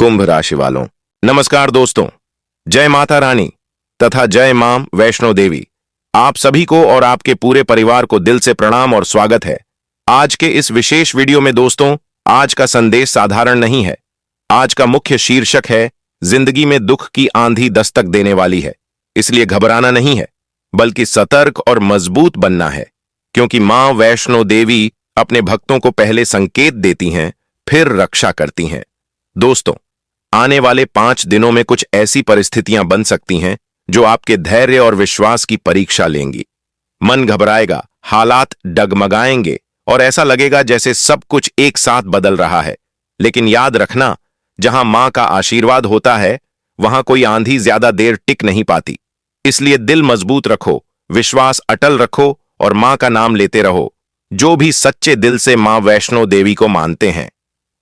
कुंभ राशि वालों, नमस्कार दोस्तों। जय माता रानी तथा जय मां वैष्णो देवी। आप सभी को और आपके पूरे परिवार को दिल से प्रणाम और स्वागत है आज के इस विशेष वीडियो में। दोस्तों, आज का संदेश साधारण नहीं है। आज का मुख्य शीर्षक है, जिंदगी में दुख की आंधी दस्तक देने वाली है, इसलिए घबराना नहीं है बल्कि सतर्क और मजबूत बनना है, क्योंकि मां वैष्णो देवी अपने भक्तों को पहले संकेत देती हैं, फिर रक्षा करती हैं। दोस्तों, आने वाले 5 दिनों में कुछ ऐसी परिस्थितियां बन सकती हैं जो आपके धैर्य और विश्वास की परीक्षा लेंगी। मन घबराएगा, हालात डगमगाएंगे और ऐसा लगेगा जैसे सब कुछ एक साथ बदल रहा है। लेकिन याद रखना, जहां मां का आशीर्वाद होता है वहां कोई आंधी ज्यादा देर टिक नहीं पाती। इसलिए दिल मजबूत रखो, विश्वास अटल रखो और मां का नाम लेते रहो, जो भी सच्चे दिल से मां वैष्णो देवी को मानते हैं।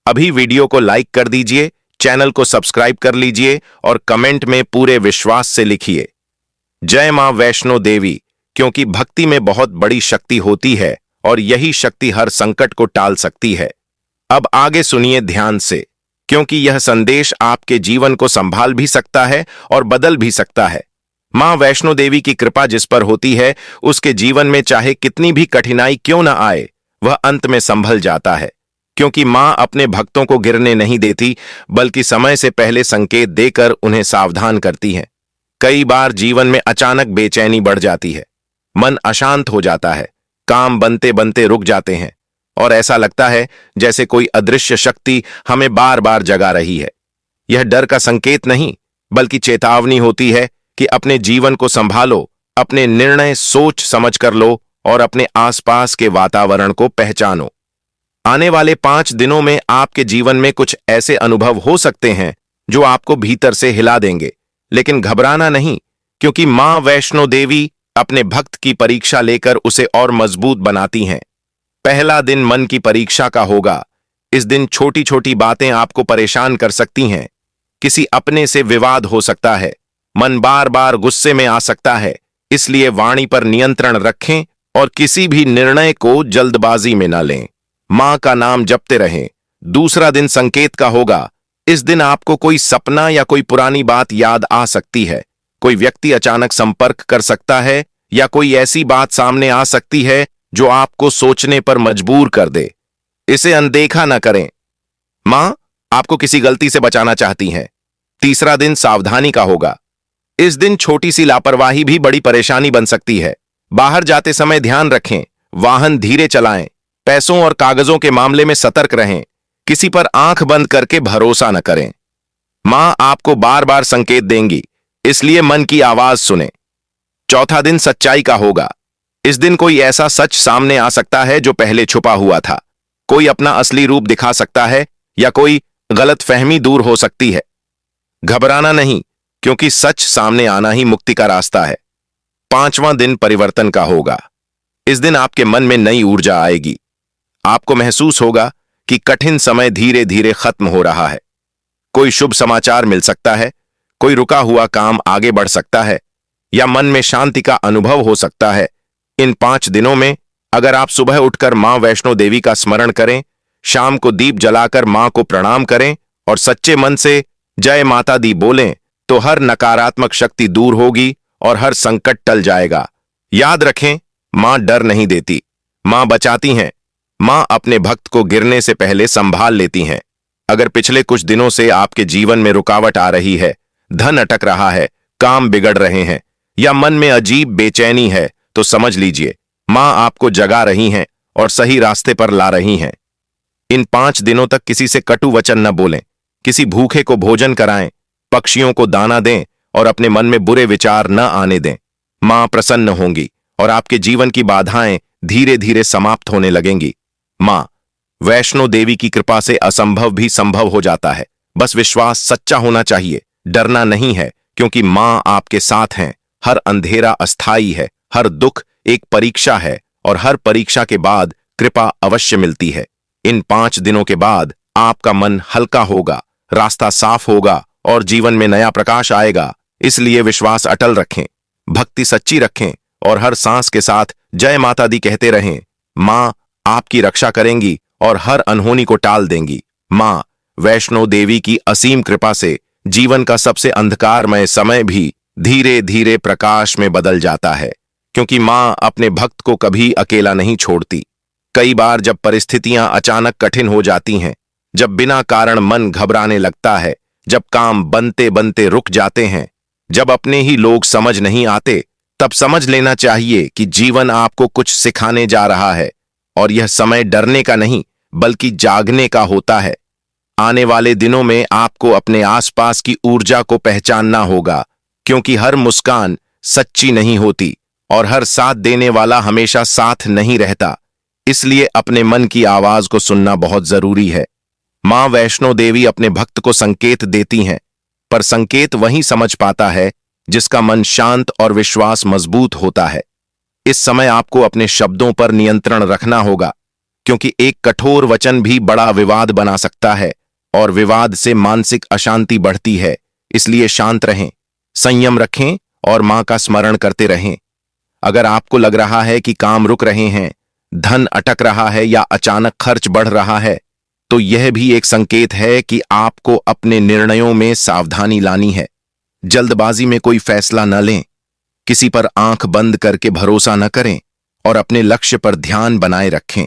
अभी वीडियो को लाइक कर दीजिए, चैनल को सब्सक्राइब कर लीजिए और कमेंट में पूरे विश्वास से लिखिए, जय मां वैष्णो देवी, क्योंकि भक्ति में बहुत बड़ी शक्ति होती है और यही शक्ति हर संकट को टाल सकती है। अब आगे सुनिए ध्यान से, क्योंकि यह संदेश आपके जीवन को संभाल भी सकता है और बदल भी सकता है। मां वैष्णो देवी की कृपा जिस पर होती है, उसके जीवन में चाहे कितनी भी कठिनाई क्यों न आए, वह अंत में संभल जाता है, क्योंकि मां अपने भक्तों को गिरने नहीं देती बल्कि समय से पहले संकेत देकर उन्हें सावधान करती है। कई बार जीवन में अचानक बेचैनी बढ़ जाती है, मन अशांत हो जाता है, काम बनते बनते रुक जाते हैं और ऐसा लगता है जैसे कोई अदृश्य शक्ति हमें बार बार जगा रही है। यह डर का संकेत नहीं बल्कि चेतावनी होती है कि अपने जीवन को संभालो, अपने निर्णय सोच समझ कर लो और अपने आसपास के वातावरण को पहचानो। आने वाले 5 दिनों में आपके जीवन में कुछ ऐसे अनुभव हो सकते हैं जो आपको भीतर से हिला देंगे, लेकिन घबराना नहीं, क्योंकि मां वैष्णो देवी अपने भक्त की परीक्षा लेकर उसे और मजबूत बनाती हैं। पहला दिन मन की परीक्षा का होगा। इस दिन छोटी छोटी बातें आपको परेशान कर सकती हैं। किसी अपने से विवाद हो सकता है, मन बार बार गुस्से में आ सकता है, इसलिए वाणी पर नियंत्रण रखें और किसी भी निर्णय को जल्दबाजी में न लें। मां का नाम जपते रहें। दूसरा दिन संकेत का होगा। इस दिन आपको कोई सपना या कोई पुरानी बात याद आ सकती है, कोई व्यक्ति अचानक संपर्क कर सकता है या कोई ऐसी बात सामने आ सकती है जो आपको सोचने पर मजबूर कर दे। इसे अनदेखा न करें, मां आपको किसी गलती से बचाना चाहती हैं। तीसरा दिन सावधानी का होगा। इस दिन छोटी सी लापरवाही भी बड़ी परेशानी बन सकती है। बाहर जाते समय ध्यान रखें, वाहन धीरे चलाएं, पैसों और कागजों के मामले में सतर्क रहें, किसी पर आंख बंद करके भरोसा न करें। मां आपको बार बार संकेत देंगी, इसलिए मन की आवाज सुने। चौथा दिन सच्चाई का होगा। इस दिन कोई ऐसा सच सामने आ सकता है जो पहले छुपा हुआ था। कोई अपना असली रूप दिखा सकता है या कोई गलतफहमी दूर हो सकती है। घबराना नहीं, क्योंकि सच सामने आना ही मुक्ति का रास्ता है। 5वां दिन परिवर्तन का होगा। इस दिन आपके मन में नई ऊर्जा आएगी। आपको महसूस होगा कि कठिन समय धीरे धीरे खत्म हो रहा है। कोई शुभ समाचार मिल सकता है, कोई रुका हुआ काम आगे बढ़ सकता है या मन में शांति का अनुभव हो सकता है। इन 5 दिनों में अगर आप सुबह उठकर मां वैष्णो देवी का स्मरण करें, शाम को दीप जलाकर मां को प्रणाम करें और सच्चे मन से जय माता दी बोलें, तो हर नकारात्मक शक्ति दूर होगी और हर संकट टल जाएगा। याद रखें, मां डर नहीं देती, मां बचाती हैं। मां अपने भक्त को गिरने से पहले संभाल लेती हैं। अगर पिछले कुछ दिनों से आपके जीवन में रुकावट आ रही है, धन अटक रहा है, काम बिगड़ रहे हैं या मन में अजीब बेचैनी है, तो समझ लीजिए मां आपको जगा रही हैं और सही रास्ते पर ला रही हैं। इन 5 दिनों तक किसी से कटु वचन न बोलें, किसी भूखे को भोजन कराएं, पक्षियों को दाना दें और अपने मन में बुरे विचार न आने दें। मां प्रसन्न होंगी और आपके जीवन की बाधाएं धीरे धीरे समाप्त होने लगेंगी। मां वैष्णो देवी की कृपा से असंभव भी संभव हो जाता है। बस विश्वास सच्चा होना चाहिए, डरना नहीं है, क्योंकि मां आपके साथ हैं। हर अंधेरा अस्थाई है, हर दुख एक परीक्षा है और हर परीक्षा के बाद कृपा अवश्य मिलती है। इन 5 दिनों के बाद आपका मन हल्का होगा, रास्ता साफ होगा और जीवन में नया प्रकाश आएगा। इसलिए विश्वास अटल रखें, भक्ति सच्ची रखें और हर सांस के साथ जय माता दी कहते रहें। मां आपकी रक्षा करेंगी और हर अनहोनी को टाल देंगी। मां वैष्णो देवी की असीम कृपा से जीवन का सबसे अंधकारमय समय भी धीरे धीरे प्रकाश में बदल जाता है, क्योंकि मां अपने भक्त को कभी अकेला नहीं छोड़ती। कई बार जब परिस्थितियां अचानक कठिन हो जाती हैं, जब बिना कारण मन घबराने लगता है, जब काम बनते बनते रुक जाते हैं, जब अपने ही लोग समझ नहीं आते, तब समझ लेना चाहिए कि जीवन आपको कुछ सिखाने जा रहा है। और यह समय डरने का नहीं, बल्कि जागने का होता है। आने वाले दिनों में आपको अपने आसपास की ऊर्जा को पहचानना होगा, क्योंकि हर मुस्कान सच्ची नहीं होती और हर साथ देने वाला हमेशा साथ नहीं रहता। इसलिए अपने मन की आवाज को सुनना बहुत जरूरी है। मां वैष्णो देवी अपने भक्त को संकेत देती हैं, पर संकेत वही समझ पाता है जिसका मन शांत और विश्वास मजबूत होता है। इस समय आपको अपने शब्दों पर नियंत्रण रखना होगा, क्योंकि एक कठोर वचन भी बड़ा विवाद बना सकता है और विवाद से मानसिक अशांति बढ़ती है। इसलिए शांत रहें, संयम रखें और मां का स्मरण करते रहें। अगर आपको लग रहा है कि काम रुक रहे हैं, धन अटक रहा है या अचानक खर्च बढ़ रहा है, तो यह भी एक संकेत है कि आपको अपने निर्णयों में सावधानी लानी है। जल्दबाजी में कोई फैसला न लें, किसी पर आंख बंद करके भरोसा न करें और अपने लक्ष्य पर ध्यान बनाए रखें,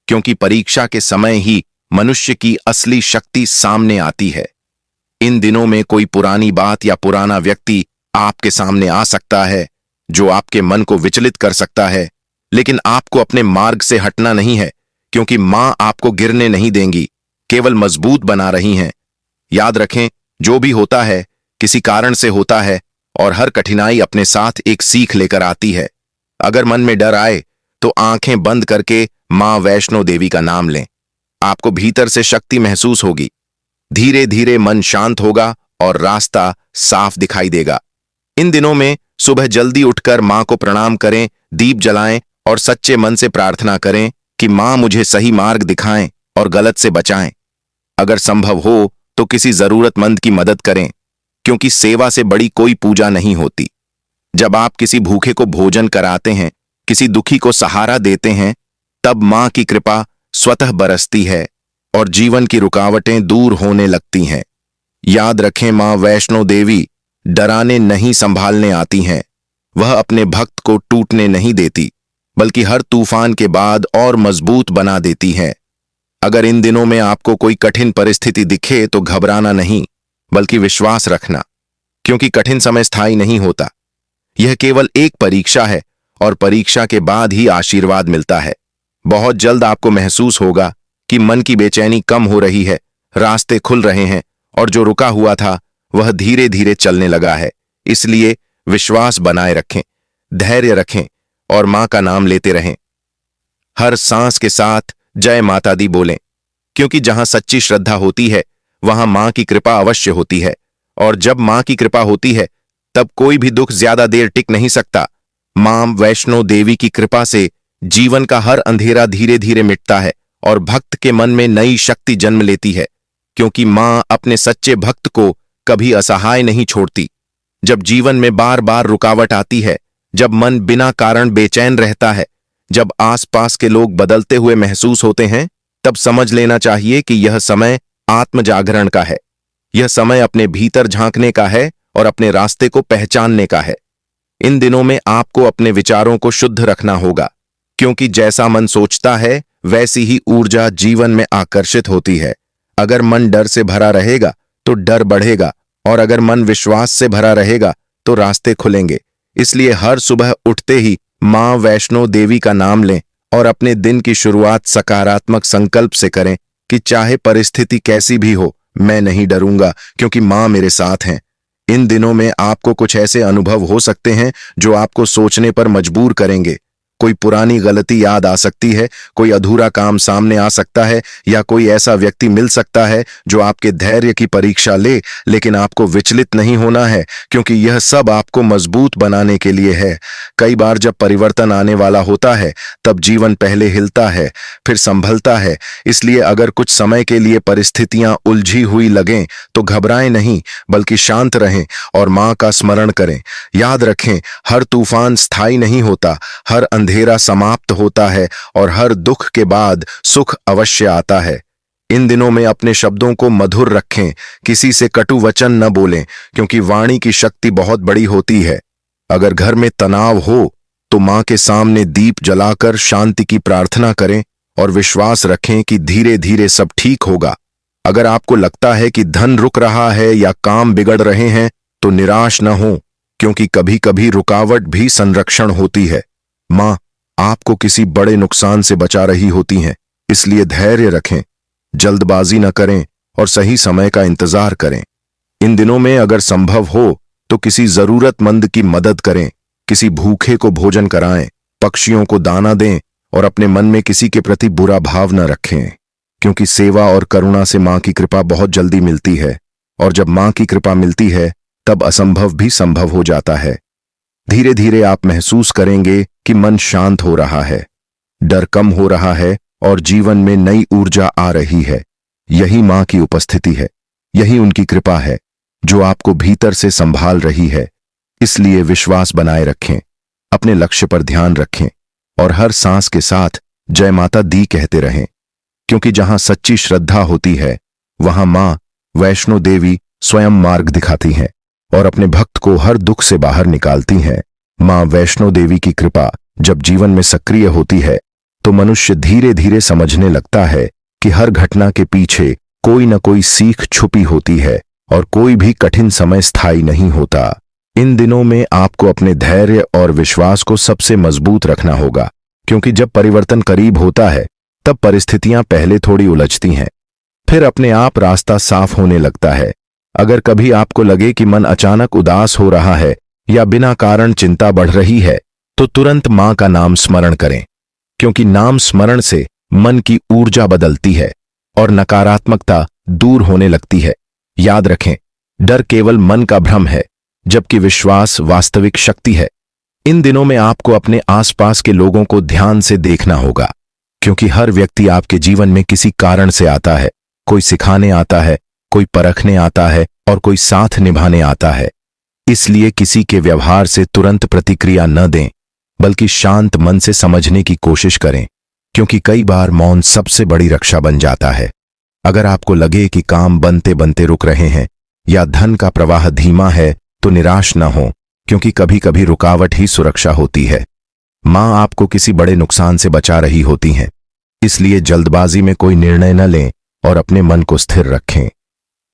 क्योंकि परीक्षा के समय ही मनुष्य की असली शक्ति सामने आती है। इन दिनों में कोई पुरानी बात या पुराना व्यक्ति आपके सामने आ सकता है जो आपके मन को विचलित कर सकता है, लेकिन आपको अपने मार्ग से हटना नहीं है, क्योंकि मां आपको गिरने नहीं देंगी, केवल मजबूत बना रही हैं। याद रखें, जो भी होता है किसी कारण से होता है और हर कठिनाई अपने साथ एक सीख लेकर आती है। अगर मन में डर आए तो आंखें बंद करके मां वैष्णो देवी का नाम लें। आपको भीतर से शक्ति महसूस होगी। धीरे धीरे मन शांत होगा और रास्ता साफ दिखाई देगा। इन दिनों में सुबह जल्दी उठकर मां को प्रणाम करें, दीप जलाएं और सच्चे मन से प्रार्थना करें कि मां मुझे सही मार्ग दिखाएं और गलत से बचाएं। अगर संभव हो तो किसी जरूरतमंद की मदद करें, क्योंकि सेवा से बड़ी कोई पूजा नहीं होती। जब आप किसी भूखे को भोजन कराते हैं, किसी दुखी को सहारा देते हैं, तब मां की कृपा स्वतः बरसती है और जीवन की रुकावटें दूर होने लगती हैं। याद रखें, मां वैष्णो देवी डराने नहीं संभालने आती हैं। वह अपने भक्त को टूटने नहीं देती, बल्कि हर तूफान के बाद और मजबूत बना देती हैं। अगर इन दिनों में आपको कोई कठिन परिस्थिति दिखे तो घबराना नहीं, बल्कि विश्वास रखना, क्योंकि कठिन समय स्थायी नहीं होता। यह केवल एक परीक्षा है और परीक्षा के बाद ही आशीर्वाद मिलता है। बहुत जल्द आपको महसूस होगा कि मन की बेचैनी कम हो रही है, रास्ते खुल रहे हैं और जो रुका हुआ था वह धीरे धीरे चलने लगा है। इसलिए विश्वास बनाए रखें, धैर्य रखें और मां का नाम लेते रहें। हर सांस के साथ जय माता दी बोलें, क्योंकि जहां सच्ची श्रद्धा होती है वहां मां की कृपा अवश्य होती है। और जब मां की कृपा होती है तब कोई भी दुख ज्यादा देर टिक नहीं सकता। मां वैष्णो देवी की कृपा से जीवन का हर अंधेरा धीरे धीरे मिटता है और भक्त के मन में नई शक्ति जन्म लेती है, क्योंकि मां अपने सच्चे भक्त को कभी असहाय नहीं छोड़ती। जब जीवन में बार बार रुकावट आती है, जब मन बिना कारण बेचैन रहता है, जब आसपास के लोग बदलते हुए महसूस होते हैं, तब समझ लेना चाहिए कि यह समय आत्म जागरण का है। यह समय अपने भीतर झांकने का है और अपने रास्ते को पहचानने का है। इन दिनों में आपको अपने विचारों को शुद्ध रखना होगा, क्योंकि जैसा मन सोचता है वैसी ही ऊर्जा जीवन में आकर्षित होती है। अगर मन डर से भरा रहेगा तो डर बढ़ेगा, और अगर मन विश्वास से भरा रहेगा तो रास्ते खुलेंगे। इसलिए हर सुबह उठते ही मां वैष्णो देवी का नाम लें और अपने दिन की शुरुआत सकारात्मक संकल्प से करें कि चाहे परिस्थिति कैसी भी हो, मैं नहीं डरूंगा, क्योंकि मां मेरे साथ हैं। इन दिनों में आपको कुछ ऐसे अनुभव हो सकते हैं जो आपको सोचने पर मजबूर करेंगे। कोई पुरानी गलती याद आ सकती है, कोई अधूरा काम सामने आ सकता है, या कोई ऐसा व्यक्ति मिल सकता है जो आपके धैर्य की परीक्षा ले। लेकिन आपको विचलित नहीं होना है, क्योंकि यह सब आपको मजबूत बनाने के लिए है। कई बार जब परिवर्तन आने वाला होता है तब जीवन पहले हिलता है, फिर संभलता है। इसलिए अगर कुछ समय के लिए परिस्थितियां उलझी हुई लगें तो घबराएं नहीं, बल्कि शांत रहें और मां का स्मरण करें। याद रखें, हर तूफान स्थायी नहीं होता, हर अंधेरा समाप्त होता है और हर दुख के बाद सुख अवश्य आता है। इन दिनों में अपने शब्दों को मधुर रखें, किसी से कटु वचन न बोलें, क्योंकि वाणी की शक्ति बहुत बड़ी होती है। अगर घर में तनाव हो तो मां के सामने दीप जलाकर शांति की प्रार्थना करें और विश्वास रखें कि धीरे धीरे सब ठीक होगा। अगर आपको लगता है कि धन रुक रहा है या काम बिगड़ रहे हैं तो निराश न हो, क्योंकि कभी कभी रुकावट भी संरक्षण होती है। मां आपको किसी बड़े नुकसान से बचा रही होती हैं, इसलिए धैर्य रखें, जल्दबाजी न करें और सही समय का इंतजार करें। इन दिनों में अगर संभव हो तो किसी जरूरतमंद की मदद करें, किसी भूखे को भोजन कराएं, पक्षियों को दाना दें और अपने मन में किसी के प्रति बुरा भाव न रखें, क्योंकि सेवा और करुणा से मां की कृपा बहुत जल्दी मिलती है और जब मां की कृपा मिलती है तब असंभव भी संभव हो जाता है। धीरे धीरे आप महसूस करेंगे कि मन शांत हो रहा है, डर कम हो रहा है और जीवन में नई ऊर्जा आ रही है। यही मां की उपस्थिति है, यही उनकी कृपा है जो आपको भीतर से संभाल रही है। इसलिए विश्वास बनाए रखें, अपने लक्ष्य पर ध्यान रखें और हर सांस के साथ जय माता दी कहते रहें, क्योंकि जहां सच्ची श्रद्धा होती है वहां मां वैष्णो देवी स्वयं मार्ग दिखाती हैं और अपने भक्त को हर दुख से बाहर निकालती हैं। मां वैष्णो देवी की कृपा जब जीवन में सक्रिय होती है तो मनुष्य धीरे धीरे समझने लगता है कि हर घटना के पीछे कोई न कोई सीख छुपी होती है और कोई भी कठिन समय स्थायी नहीं होता। इन दिनों में आपको अपने धैर्य और विश्वास को सबसे मजबूत रखना होगा, क्योंकि जब परिवर्तन करीब होता है तब परिस्थितियां पहले थोड़ी उलझती हैं, फिर अपने आप रास्ता साफ होने लगता है। अगर कभी आपको लगे कि मन अचानक उदास हो रहा है या बिना कारण चिंता बढ़ रही है तो तुरंत मां का नाम स्मरण करें, क्योंकि नाम स्मरण से मन की ऊर्जा बदलती है और नकारात्मकता दूर होने लगती है। याद रखें, डर केवल मन का भ्रम है, जबकि विश्वास वास्तविक शक्ति है। इन दिनों में आपको अपने आसपास के लोगों को ध्यान से देखना होगा, क्योंकि हर व्यक्ति आपके जीवन में किसी कारण से आता है। कोई सिखाने आता है, कोई परखने आता है और कोई साथ निभाने आता है। इसलिए किसी के व्यवहार से तुरंत प्रतिक्रिया न दें, बल्कि शांत मन से समझने की कोशिश करें, क्योंकि कई बार मौन सबसे बड़ी रक्षा बन जाता है। अगर आपको लगे कि काम बनते बनते रुक रहे हैं या धन का प्रवाह धीमा है तो निराश न हो, क्योंकि कभी कभी रुकावट ही सुरक्षा होती है। मां आपको किसी बड़े नुकसान से बचा रही होती हैं, इसलिए जल्दबाजी में कोई निर्णय न लें और अपने मन को स्थिर रखें।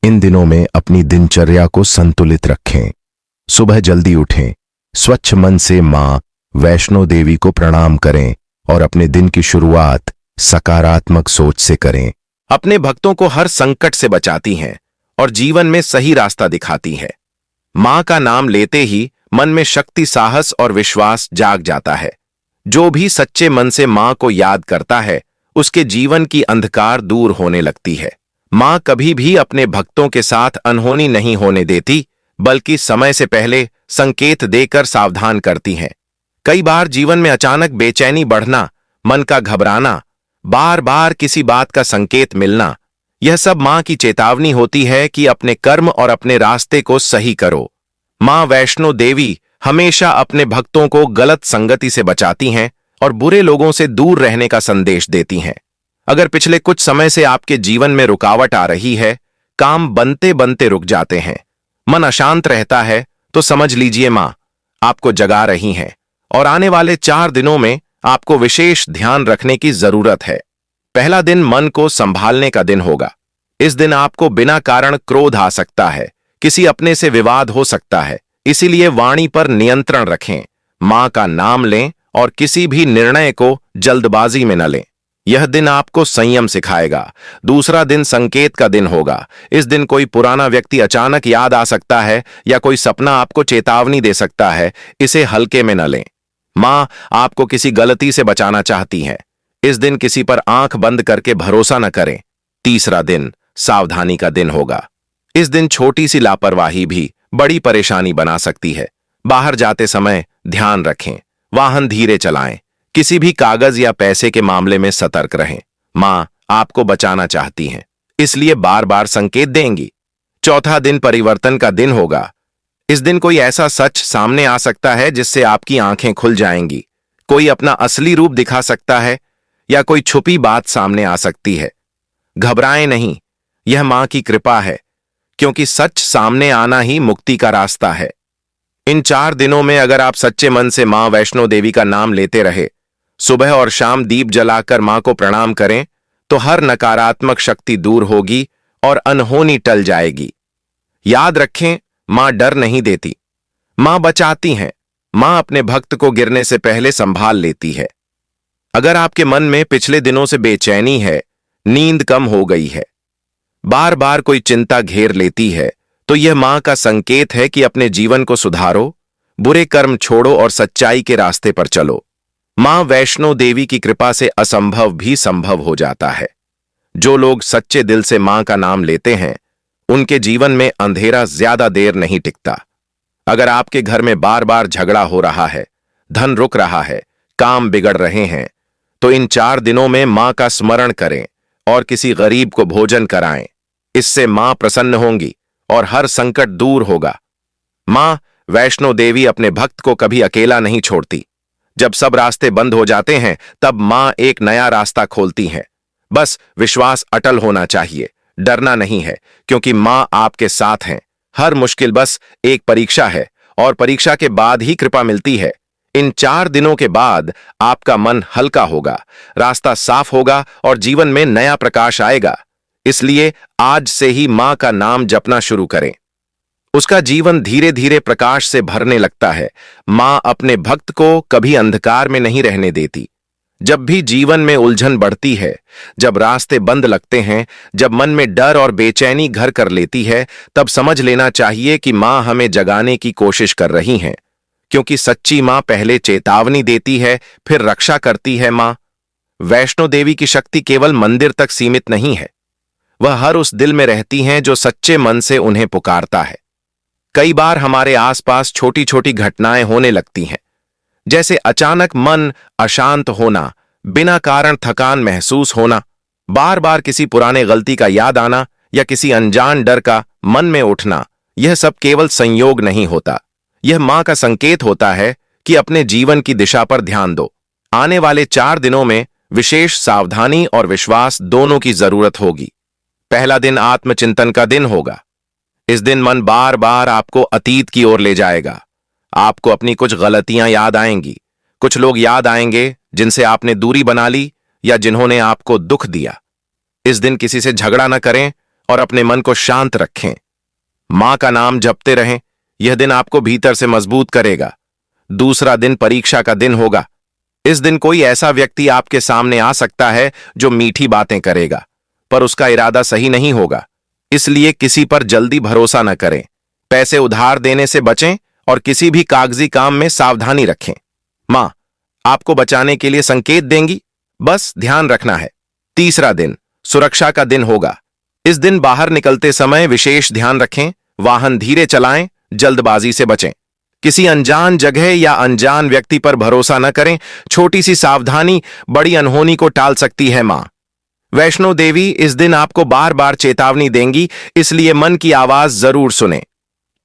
इन दिनों में अपनी दिनचर्या को संतुलित रखें। सुबह जल्दी उठें, स्वच्छ मन से मां वैष्णो देवी को प्रणाम करें और अपने दिन की शुरुआत सकारात्मक सोच से करें। अपने भक्तों को हर संकट से बचाती हैं और जीवन में सही रास्ता दिखाती है। मां का नाम लेते ही मन में शक्ति, साहस और विश्वास जाग जाता है। जो भी सच्चे मन से मां को याद करता है उसके जीवन की अंधकार दूर होने लगती है। मां कभी भी अपने भक्तों के साथ अनहोनी नहीं होने देती, बल्कि समय से पहले संकेत देकर सावधान करती हैं। कई बार जीवन में अचानक बेचैनी बढ़ना, मन का घबराना, बार बार किसी बात का संकेत मिलना, यह सब मां की चेतावनी होती है कि अपने कर्म और अपने रास्ते को सही करो। मां वैष्णो देवी हमेशा अपने भक्तों को गलत संगति से बचाती हैं और बुरे लोगों से दूर रहने का संदेश देती हैं। अगर पिछले कुछ समय से आपके जीवन में रुकावट आ रही है, काम बनते बनते रुक जाते हैं, मन अशांत रहता है, तो समझ लीजिए मां आपको जगा रही हैं और आने वाले 4 दिनों में आपको विशेष ध्यान रखने की जरूरत है। पहला दिन मन को संभालने का दिन होगा। इस दिन आपको बिना कारण क्रोध आ सकता है, किसी अपने से विवाद हो सकता है, इसीलिए वाणी पर नियंत्रण रखें, मां का नाम लें और किसी भी निर्णय को जल्दबाजी में न लें। यह दिन आपको संयम सिखाएगा। दूसरा दिन संकेत का दिन होगा। इस दिन कोई पुराना व्यक्ति अचानक याद आ सकता है या कोई सपना आपको चेतावनी दे सकता है, इसे हल्के में न लें। मां आपको किसी गलती से बचाना चाहती हैं। इस दिन किसी पर आंख बंद करके भरोसा न करें। तीसरा दिन सावधानी का दिन होगा। इस दिन छोटी सी लापरवाही भी बड़ी परेशानी बना सकती है। बाहर जाते समय ध्यान रखें, वाहन धीरे चलाएं, किसी भी कागज या पैसे के मामले में सतर्क रहें। मां आपको बचाना चाहती हैं, इसलिए बार बार संकेत देंगी। चौथा दिन परिवर्तन का दिन होगा। इस दिन कोई ऐसा सच सामने आ सकता है जिससे आपकी आंखें खुल जाएंगी। कोई अपना असली रूप दिखा सकता है या कोई छुपी बात सामने आ सकती है। घबराएं नहीं, यह मां की कृपा है, क्योंकि सच सामने आना ही मुक्ति का रास्ता है। इन 4 दिनों में अगर आप सच्चे मन से मां वैष्णो देवी का नाम लेते रहे, सुबह और शाम दीप जलाकर मां को प्रणाम करें, तो हर नकारात्मक शक्ति दूर होगी और अनहोनी टल जाएगी। याद रखें, मां डर नहीं देती, मां बचाती हैं। मां अपने भक्त को गिरने से पहले संभाल लेती है। अगर आपके मन में पिछले दिनों से बेचैनी है, नींद कम हो गई है, बार बार कोई चिंता घेर लेती है, तो यह मां का संकेत है कि अपने जीवन को सुधारो, बुरे कर्म छोड़ो और सच्चाई के रास्ते पर चलो। मां वैष्णो देवी की कृपा से असंभव भी संभव हो जाता है। जो लोग सच्चे दिल से मां का नाम लेते हैं, उनके जीवन में अंधेरा ज्यादा देर नहीं टिकता। अगर आपके घर में बार बार झगड़ा हो रहा है, धन रुक रहा है, काम बिगड़ रहे हैं, तो इन 4 दिनों में मां का स्मरण करें और किसी गरीब को भोजन कराएं। इससे मां प्रसन्न होंगी और हर संकट दूर होगा। मां वैष्णो देवी अपने भक्त को कभी अकेला नहीं छोड़ती। जब सब रास्ते बंद हो जाते हैं, तब मां एक नया रास्ता खोलती हैं। बस विश्वास अटल होना चाहिए, डरना नहीं है, क्योंकि मां आपके साथ हैं। हर मुश्किल बस एक परीक्षा है और परीक्षा के बाद ही कृपा मिलती है। इन 4 दिनों के बाद आपका मन हल्का होगा, रास्ता साफ होगा और जीवन में नया प्रकाश आएगा। इसलिए आज से ही मां का नाम जपना शुरू करें। उसका जीवन धीरे धीरे प्रकाश से भरने लगता है। मां अपने भक्त को कभी अंधकार में नहीं रहने देती। जब भी जीवन में उलझन बढ़ती है, जब रास्ते बंद लगते हैं, जब मन में डर और बेचैनी घर कर लेती है, तब समझ लेना चाहिए कि मां हमें जगाने की कोशिश कर रही हैं। क्योंकि सच्ची मां पहले चेतावनी देती है, फिर रक्षा करती है। मां वैष्णो देवी की शक्ति केवल मंदिर तक सीमित नहीं है, वह हर उस दिल में रहती हैं जो सच्चे मन से उन्हें पुकारता है। कई बार हमारे आसपास छोटी छोटी घटनाएं होने लगती हैं, जैसे अचानक मन अशांत होना, बिना कारण थकान महसूस होना, बार बार किसी पुराने गलती का याद आना या किसी अनजान डर का मन में उठना। यह सब केवल संयोग नहीं होता, यह मां का संकेत होता है कि अपने जीवन की दिशा पर ध्यान दो। आने वाले 4 दिनों में विशेष सावधानी और विश्वास दोनों की जरूरत होगी। पहला दिन आत्मचिंतन का दिन होगा। इस दिन मन बार बार आपको अतीत की ओर ले जाएगा। आपको अपनी कुछ गलतियां याद आएंगी, कुछ लोग याद आएंगे जिनसे आपने दूरी बना ली या जिन्होंने आपको दुख दिया। इस दिन किसी से झगड़ा न करें और अपने मन को शांत रखें। मां का नाम जपते रहें, यह दिन आपको भीतर से मजबूत करेगा। दूसरा दिन परीक्षा का दिन होगा। इस दिन कोई ऐसा व्यक्ति आपके सामने आ सकता है जो मीठी बातें करेगा, पर उसका इरादा सही नहीं होगा। इसलिए किसी पर जल्दी भरोसा न करें। पैसे उधार देने से बचें और किसी भी कागजी काम में सावधानी रखें। मां आपको बचाने के लिए संकेत देंगी, बस ध्यान रखना है। तीसरा दिन सुरक्षा का दिन होगा। इस दिन बाहर निकलते समय विशेष ध्यान रखें, वाहन धीरे चलाएं, जल्दबाजी से बचें। किसी अनजान जगह या अनजान व्यक्ति पर भरोसा न करें। छोटी सी सावधानी बड़ी अनहोनी को टाल सकती है। मां वैष्णो देवी इस दिन आपको बार बार चेतावनी देंगी, इसलिए मन की आवाज जरूर सुने।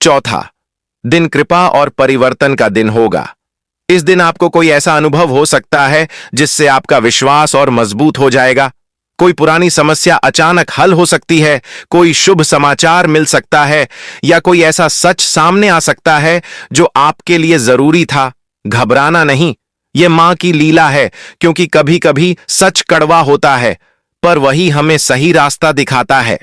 चौथा दिन कृपा और परिवर्तन का दिन होगा। इस दिन आपको कोई ऐसा अनुभव हो सकता है जिससे आपका विश्वास और मजबूत हो जाएगा। कोई पुरानी समस्या अचानक हल हो सकती है, कोई शुभ समाचार मिल सकता है या कोई ऐसा सच सामने आ सकता है जो आपके लिए जरूरी था। घबराना नहीं, यह मां की लीला है, क्योंकि कभी कभी सच कड़वा होता है, पर वही हमें सही रास्ता दिखाता है।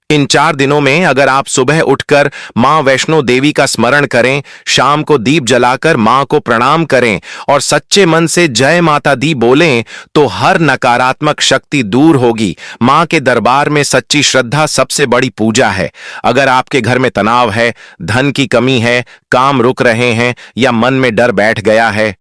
इन 4 दिनों में अगर आप सुबह उठकर मां वैष्णो देवी का स्मरण करें, शाम को दीप जलाकर मां को प्रणाम करें और सच्चे मन से जय माता दी बोलें, तो हर नकारात्मक शक्ति दूर होगी। मां के दरबार में सच्ची श्रद्धा सबसे बड़ी पूजा है। अगर आपके घर में तनाव है, धन की कमी है, काम रुक रहे हैं या मन में डर बैठ गया है,